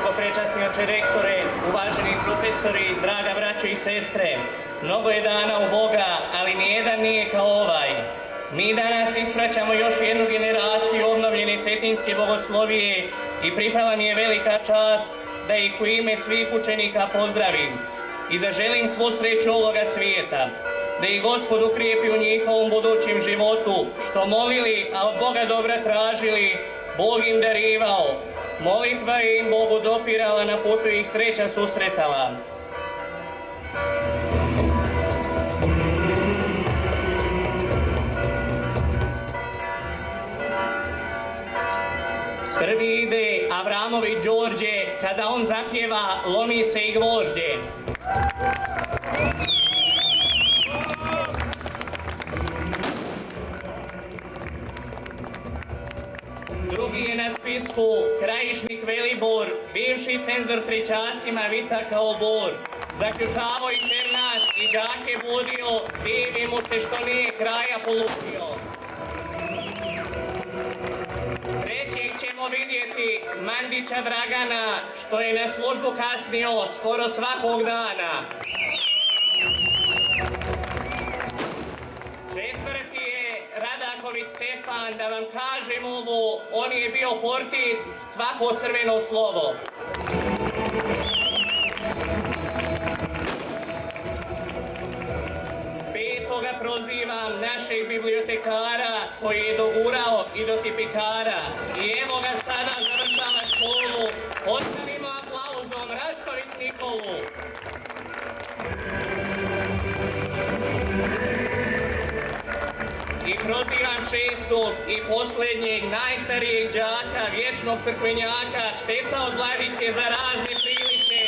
visokoprečasni oče rektore, uvaženi profesori, draga braćo i sestre. Mnogo je dana u Boga, ali nijedan nije kao ovaj. Mi danas ispraćamo još jednu generaciju obnovljene cetinske bogoslovije i pripala mi je velika čast da ih u ime svih učenika pozdravim i zaželim svu sreću ovoga svijeta, da ih Gospod ukrijepi u njihovom budućem životu, što molili, a od Boga dobra tražili, Bog im darivao. Molitva je im Bogu dopirala, na putu ih sreća susretala. Prvi ide Avramović Đorđe, kada on zapjeva lomi se i gvožđe. Drugi je na spisku Krajišnik Velibor, bivši cenzor trićacima vitakao bor. Zaključavao i Černac i đake budio, divi mu se što nije kraja poludio. Trećeg ćemo vidjeti Mandića Dragana, što je na službu kasnio skoro svakog dana. Četvrti je Radaković Stefan, da vam kažem ovo, on je bio portir svako crveno slovo. Petoga prozivam našeg bibliotekara koji je dogurao i do tipikara. I evo ga sada završava školu, postavimo aplauzom Rašković Nikolu. I prozivam šestog i posljednjeg najstarijeg đaka, vječnog crkvenjaka, šteca od Vladike za razne prilike,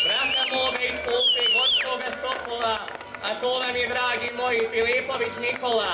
brata moga iz Kupe, Gorskoga Sokola, a to vam je, dragi moji, Filipović Nikola.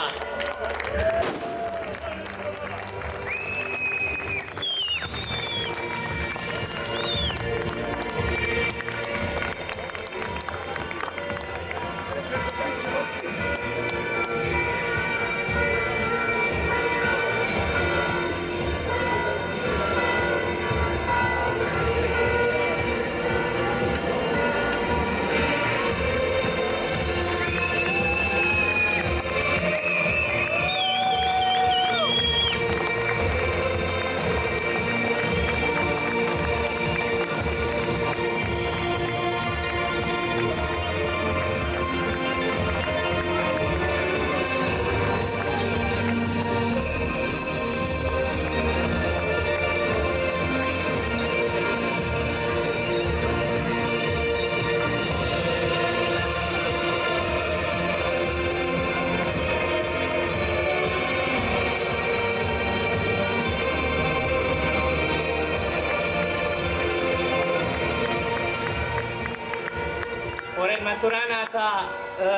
Pored maturanata,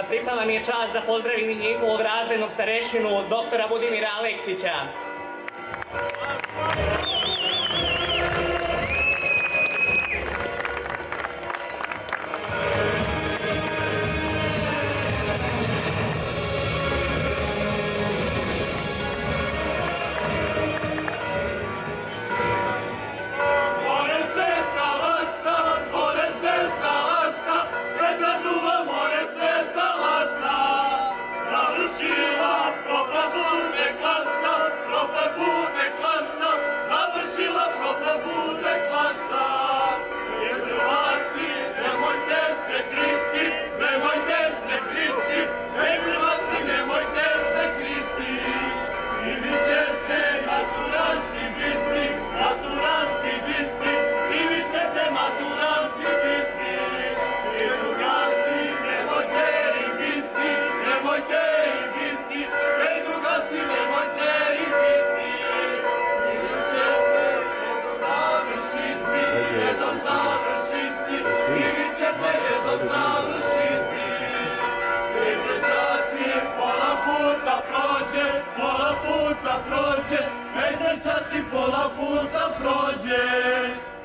pripala mi je čast da pozdravim i njihovog razrednog starešinu, doktora Budimira Aleksića. Pola puta prođe,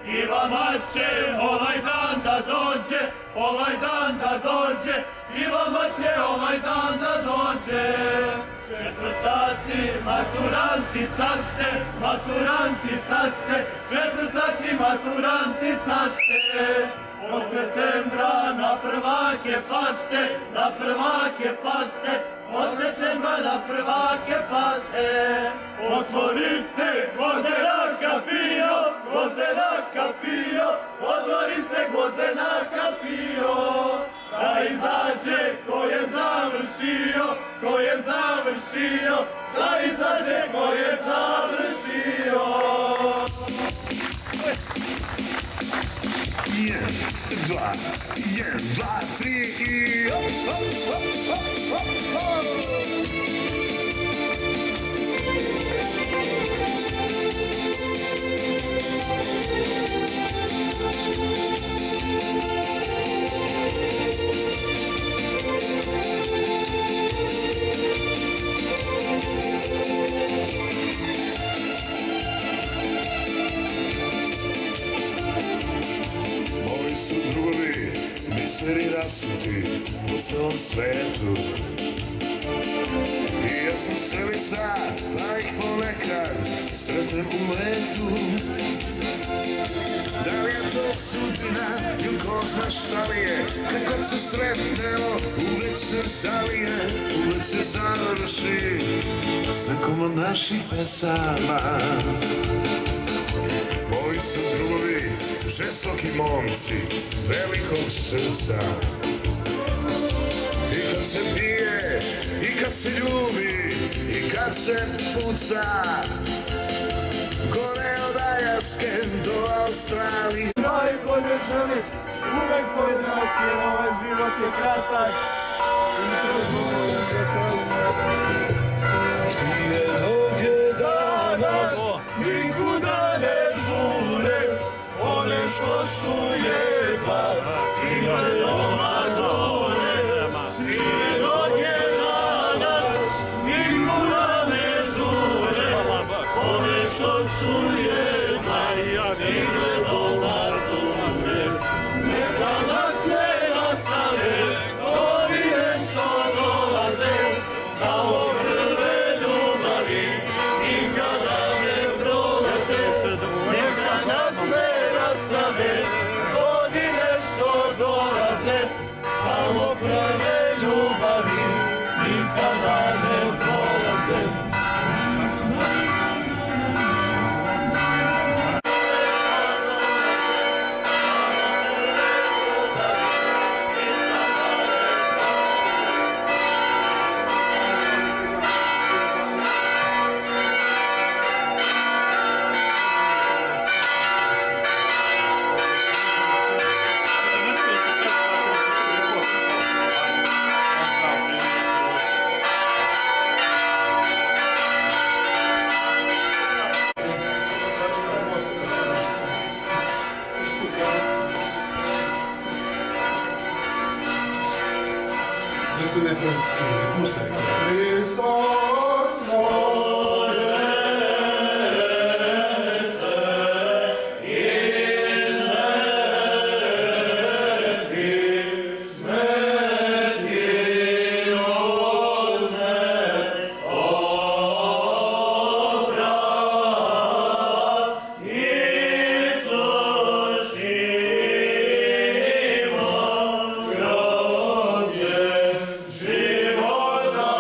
i vama će ovaj dan da dođe, ovaj dan da dođe, i vama će ovaj dan da dođe. Četvrtaci, maturanti sad ste, četvrtaci, maturanti sad ste. Od septembra na prvake paste, od septembra na prvake paste. Otvori se Gvozdena kapio, otvori se Gvozdena kapio. Da izađe ko je završio, da izađe ko je završio. Jedan, dva, tri i hop, hop, hop, hop, hop, hop. Moji su drugovi, miseri rasuti po celom svetu. I ja sam selica, pa ih ponekad sretnem u letu. Da li je to sudbina ili ko zna šta li je, kad god se sretnemo uvek se zalije, uvek se završi s nekom od naših pesama. Moji su drugovi, žestoki momci, velikog srca. I kad se pije, i kad se ljubi, i kad se puca, gore od Aljaske do Australije. Najbolje želiš, uvek tvoj znači, ovaj život je kratak. Čije noge danas Nikuda ne žure, one što su jedva, stigle doma gore. Čije noge danas, nikuda ne žure, one što su jedva, stigle doma gore. Neka nas ne rastave, godine što dolaze, samo prve ljubavi, nikada ne prolaze. Neka nas ne rastave, godine što dolaze, samo prve ljubavi, nikada ne prolaze. Hristos vozese iz mrtvih, smrti uzme obrat, isušimo groblje života.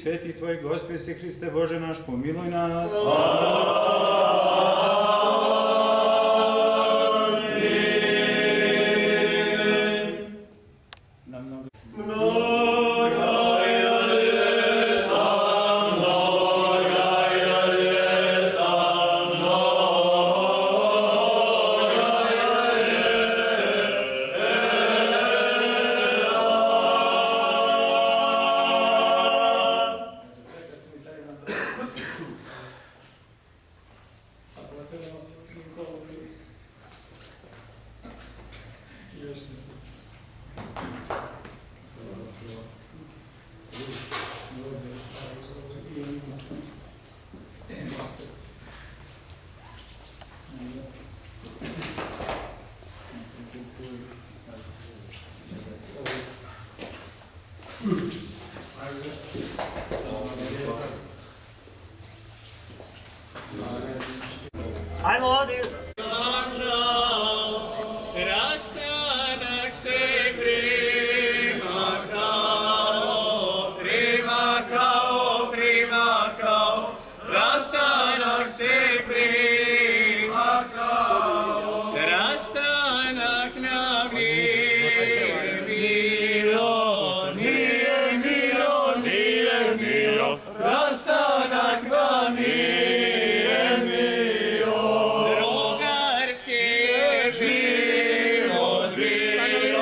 svetih Tvojih, Gospod se Hriste Bože naš, pomiluj nas. Ajmo ovdje. Anđel, rastanak se primakao, rastanak se primakao, rastanak nam nije milo, rastanak nam nije milo. Drugarski je život bilo,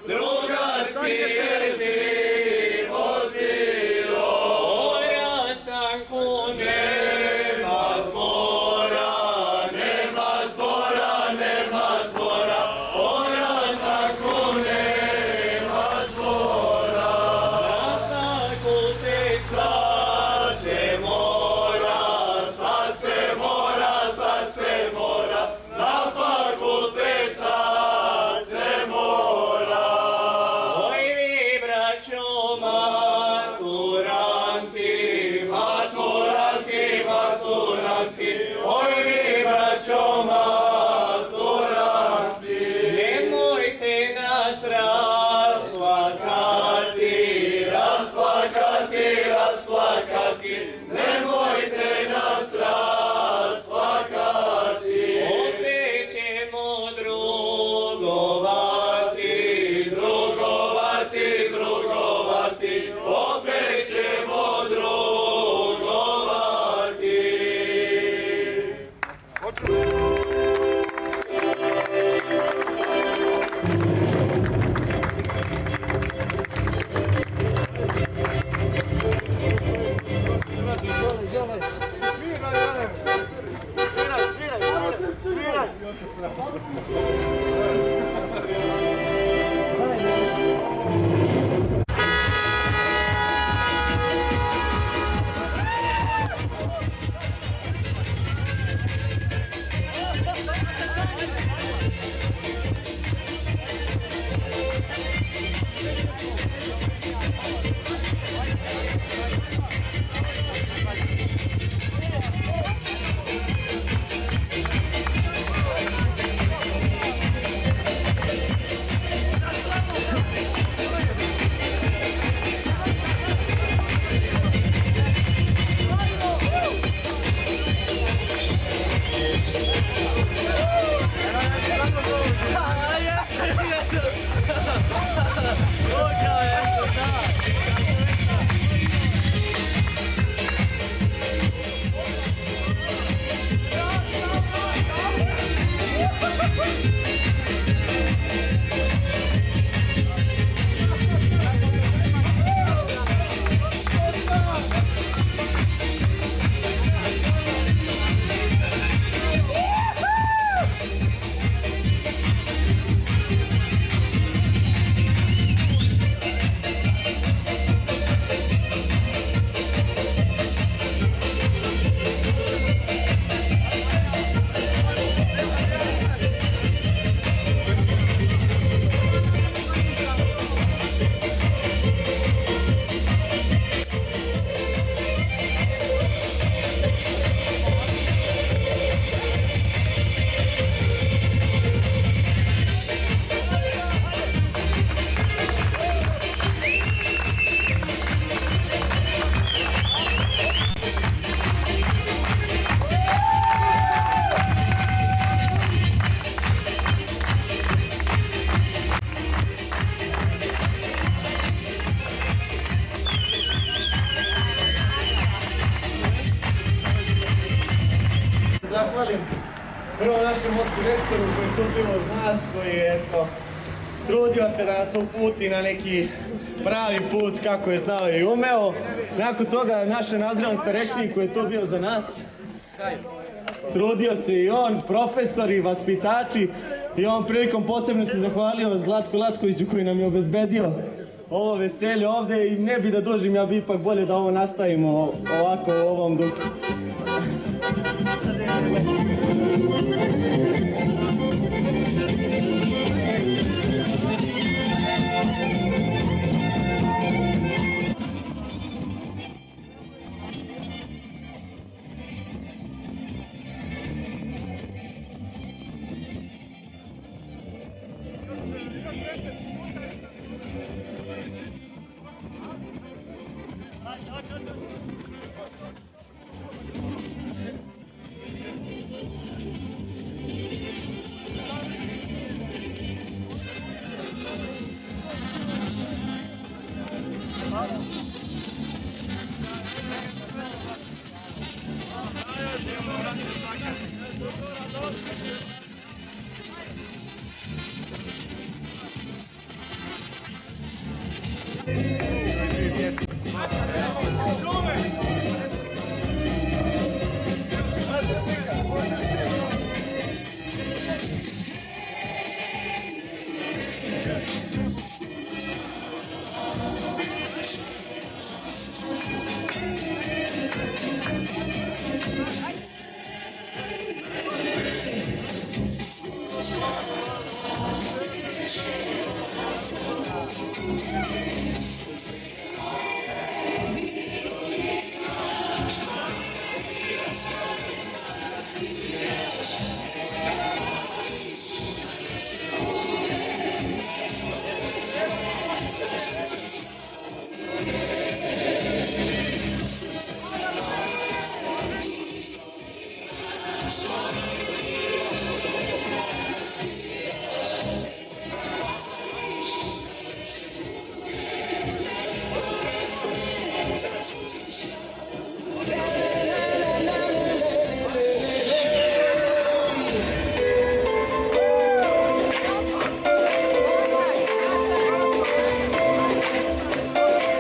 drugarski je život bilo. O rastanku nema zbora, o rastanku nema zbora. Na fakultet sad se mora, na fakultet sad se mora. Oj, našem direktoru koji je tu bio od nas, koji je eto, trudio se da nas uputi na neki pravi put kako je znao i umeo. Nakon toga našem nazivnom starešnik koji je tu bio za nas, trudio se i on, profesori, vaspitači, i ovom prilikom posebno se zahvalio Zlatku Latkoviću koji nam je obezbedio ovo veselje ovde i ne bi da dužim, ja bi ipak bolje da ovo nastavimo ovako u ovom duhu.